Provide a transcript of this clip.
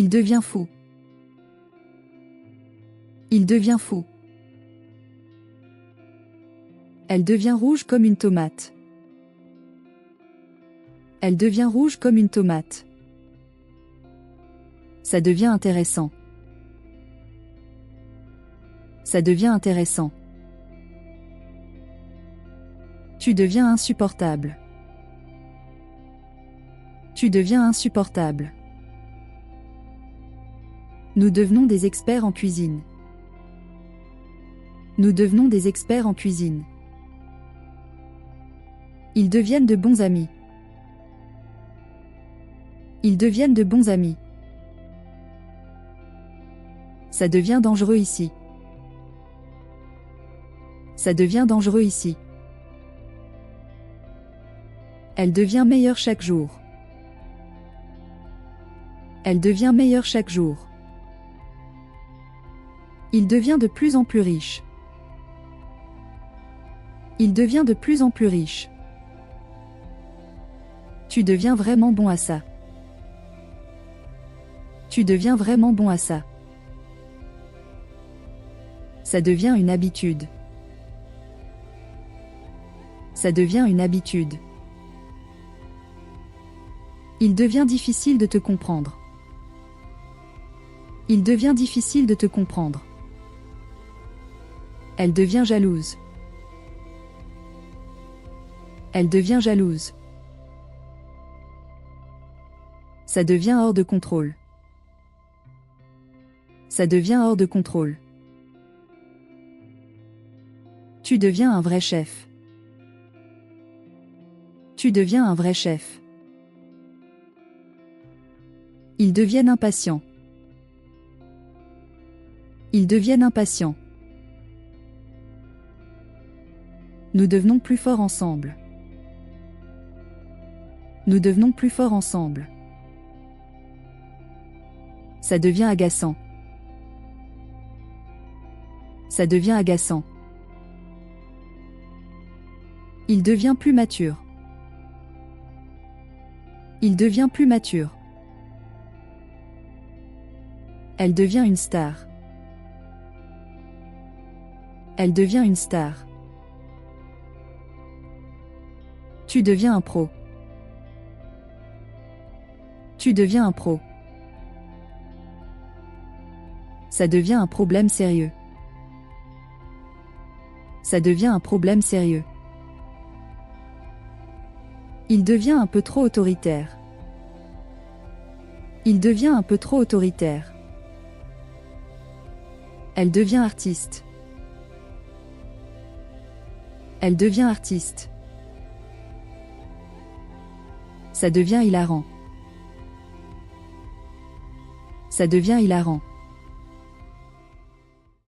Il devient fou. Il devient fou. Elle devient rouge comme une tomate. Elle devient rouge comme une tomate. Ça devient intéressant. Ça devient intéressant. Tu deviens insupportable. Tu deviens insupportable. Nous devenons des experts en cuisine. Nous devenons des experts en cuisine. Ils deviennent de bons amis. Ils deviennent de bons amis. Ça devient dangereux ici. Ça devient dangereux ici. Elle devient meilleure chaque jour. Elle devient meilleure chaque jour. Il devient de plus en plus riche. Il devient de plus en plus riche. Tu deviens vraiment bon à ça. Tu deviens vraiment bon à ça. Ça devient une habitude. Ça devient une habitude. Il devient difficile de te comprendre. Il devient difficile de te comprendre. Elle devient jalouse. Elle devient jalouse. Ça devient hors de contrôle. Ça devient hors de contrôle. Tu deviens un vrai chef. Tu deviens un vrai chef. Ils deviennent impatients. Ils deviennent impatients. Nous devenons plus forts ensemble. Nous devenons plus forts ensemble. Ça devient agaçant. Ça devient agaçant. Il devient plus mature. Il devient plus mature. Elle devient une star. Elle devient une star. Tu deviens un pro. Tu deviens un pro. Ça devient un problème sérieux. Ça devient un problème sérieux. Il devient un peu trop autoritaire. Il devient un peu trop autoritaire. Elle devient artiste. Elle devient artiste. Ça devient hilarant. Ça devient hilarant.